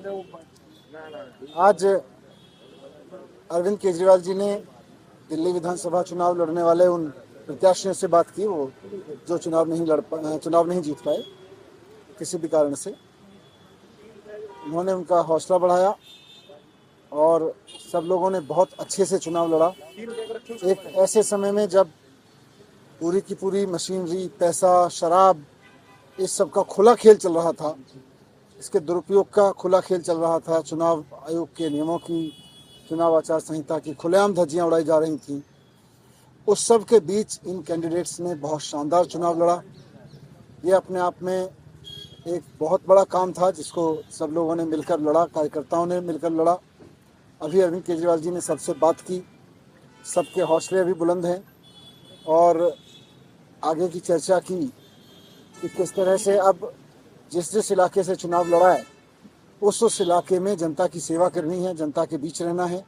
आज अरविंद केजरीवाल जी ने दिल्ली विधानसभा चुनाव लड़ने वाले उन प्रत्याशियों से बात की वो जो चुनाव नहीं जीत पाए किसी भी कारण से। उन्होंने उनका हौसला बढ़ाया और सब लोगों ने बहुत अच्छे से चुनाव लड़ा। एक ऐसे समय में जब पूरी की पूरी मशीनरी, पैसा, शराब, इस सब का खुला खेल चल रहा था, इसके दुरुपयोग का खुला खेल चल रहा था, चुनाव आयोग के नियमों की, चुनाव आचार संहिता की खुलेआम धज्जियां उड़ाई जा रही थीं। उस सब के बीच इन कैंडिडेट्स ने बहुत शानदार चुनाव लड़ा। ये अपने आप में एक बहुत बड़ा काम था जिसको सब लोगों ने मिलकर लड़ा, कार्यकर्ताओं ने मिलकर लड़ा। अभी अरविंद केजरीवाल जी ने सबसे बात की, सबके हौसले अभी बुलंद हैं और आगे की चर्चा की कि किस तरह से अब जिस इलाके से चुनाव लड़ा है उस इलाके में जनता की सेवा करनी है, जनता के बीच रहना है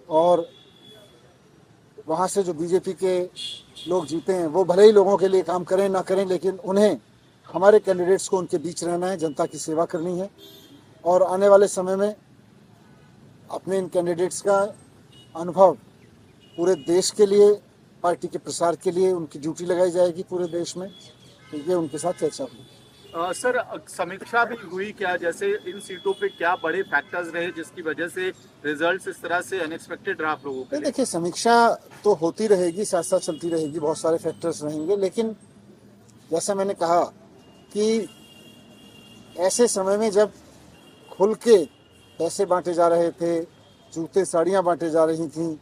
और वहाँ से जो बीजेपी के लोग जीते हैं वो भले ही लोगों के लिए काम करें ना करें, लेकिन उन्हें, हमारे कैंडिडेट्स को उनके बीच रहना है, जनता की सेवा करनी है और आने वाले समय में अपने इन कैंडिडेट्स का अनुभव पूरे देश के लिए, पार्टी के प्रसार के लिए उनकी ड्यूटी लगाई जाएगी पूरे देश में, क्योंकि उनके साथ चर्चा हुई। सर, समीक्षा भी हुई क्या, जैसे इन सीटों पे क्या बड़े फैक्टर्स रहे जिसकी वजह से रिजल्ट्स इस तरह से अनएक्सपेक्टेड रहा आप लोगों के लिए? देखिए, समीक्षा तो होती रहेगी, साथ साथ चलती रहेगी, बहुत सारे फैक्टर्स रहेंगे, लेकिन जैसा मैंने कहा कि ऐसे समय में जब खुल के पैसे बांटे जा रहे थे, जूते साड़ियाँ बांटे जा रही थी,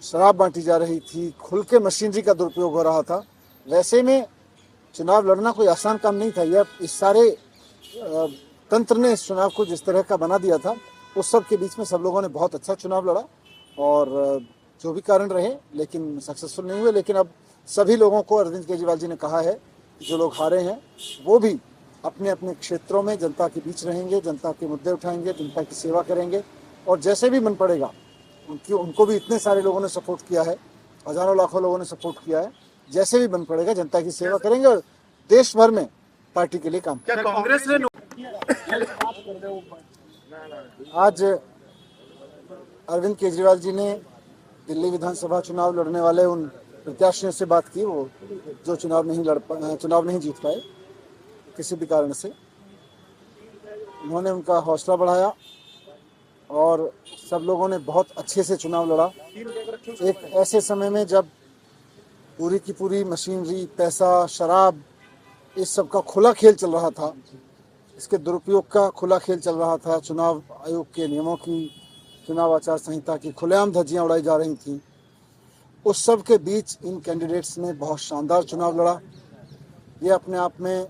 शराब बांटी जा रही थी, खुल के मशीनरी का दुरुपयोग हो रहा था, वैसे में चुनाव लड़ना कोई आसान काम नहीं था। यह इस सारे तंत्र ने इस चुनाव को जिस तरह का बना दिया था, उस सब के बीच में सब लोगों ने बहुत अच्छा चुनाव लड़ा और जो भी कारण रहे लेकिन सक्सेसफुल नहीं हुए। लेकिन अब सभी लोगों को अरविंद केजरीवाल जी ने कहा है कि जो लोग हारे हैं वो भी अपने अपने क्षेत्रों में जनता के बीच रहेंगे, जनता के मुद्दे उठाएंगे, जनता की सेवा करेंगे और जैसे भी मन पड़ेगा उनको भी इतने सारे लोगों ने सपोर्ट किया है, हजारों लाखों लोगों ने सपोर्ट किया है, जैसे भी बन पड़ेगा जनता की सेवा करेंगे और देश भर में पार्टी के लिए काम। क्या कांग्रेस ने आज अरविंद केजरीवाल जी ने दिल्ली विधानसभा चुनाव लड़ने वाले उन प्रत्याशियों से बात की वो जो चुनाव नहीं जीत पाए किसी भी कारण से। उन्होंने उनका हौसला बढ़ाया और सब लोगों ने बहुत अच्छे से चुनाव लड़ा। एक ऐसे समय में जब पूरी की पूरी मशीनरी, पैसा, शराब, इस सब का खुला खेल चल रहा था, इसके दुरुपयोग का खुला खेल चल रहा था, चुनाव आयोग के नियमों की, चुनाव आचार संहिता की खुलेआम धज्जियां उड़ाई जा रही थीं। उस सब के बीच इन कैंडिडेट्स ने बहुत शानदार चुनाव लड़ा। ये अपने आप में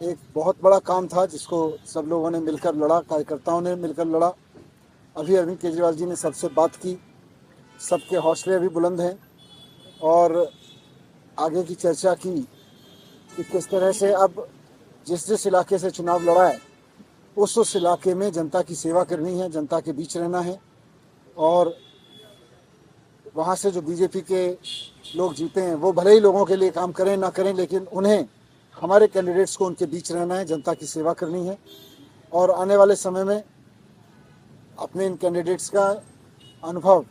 एक बहुत बड़ा काम था जिसको सब लोगों ने मिलकर लड़ा, कार्यकर्ताओं ने मिलकर लड़ा। अभी अरविंद केजरीवाल जी ने सबसे बात की, सबके हौसले अभी बुलंद हैं और आगे की चर्चा की कि किस तरह से अब जिस इलाके से चुनाव लड़ा है उस इलाके में जनता की सेवा करनी है, जनता के बीच रहना है और वहाँ से जो बीजेपी के लोग जीते हैं वो भले ही लोगों के लिए काम करें ना करें, लेकिन उन्हें, हमारे कैंडिडेट्स को उनके बीच रहना है, जनता की सेवा करनी है और आने वाले समय में अपने इन कैंडिडेट्स का अनुभव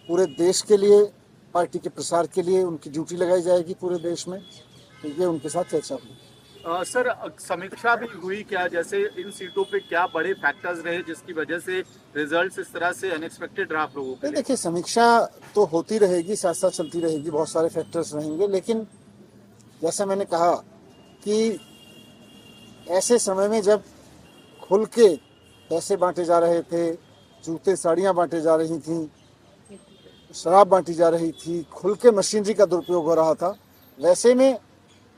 पूरे देश के लिए, पार्टी के प्रसार के लिए उनकी ड्यूटी लगाई जाएगी पूरे देश में, क्योंकि उनके साथ चर्चा हुई। सर, समीक्षा भी हुई क्या, जैसे इन सीटों पे क्या बड़े फैक्टर्स रहे जिसकी वजह से रिजल्ट्स इस तरह से अनएक्सपेक्टेड रहा आप लोगों के लिए? देखिए, समीक्षा तो होती रहेगी, साथ साथ चलती रहेगी, बहुत सारे फैक्टर्स रहेंगे, लेकिन जैसा मैंने कहा कि ऐसे समय में जब खुल के पैसे बांटे जा रहे थे, जूते साड़ियाँ बांटे जा रही थी, शराब बांटी जा रही थी, खुल के मशीनरी का दुरुपयोग हो रहा था, वैसे में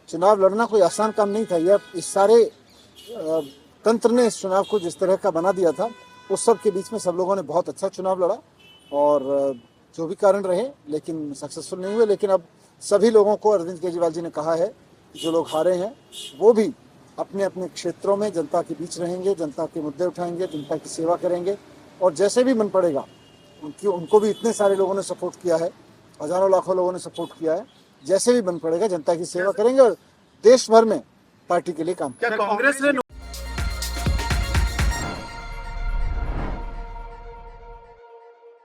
चुनाव लड़ना कोई आसान काम नहीं था। यह इस सारे तंत्र ने इस चुनाव को जिस तरह का बना दिया था, उस सब के बीच में सब लोगों ने बहुत अच्छा चुनाव लड़ा और जो भी कारण रहे लेकिन सक्सेसफुल नहीं हुए। लेकिन अब सभी लोगों को अरविंद केजरीवाल जी ने कहा है कि जो लोग हारे हैं वो भी अपने अपने क्षेत्रों में जनता के बीच रहेंगे, जनता के मुद्दे उठाएंगे, जनता की सेवा करेंगे और जैसे भी मन पड़ेगा उनको भी इतने सारे लोगों ने सपोर्ट किया है, हजारों लाखों लोगों ने सपोर्ट किया है, जैसे भी बन पड़ेगा जनता की सेवा करेंगे और देश भर में पार्टी के लिए काम। क्या कांग्रेस ने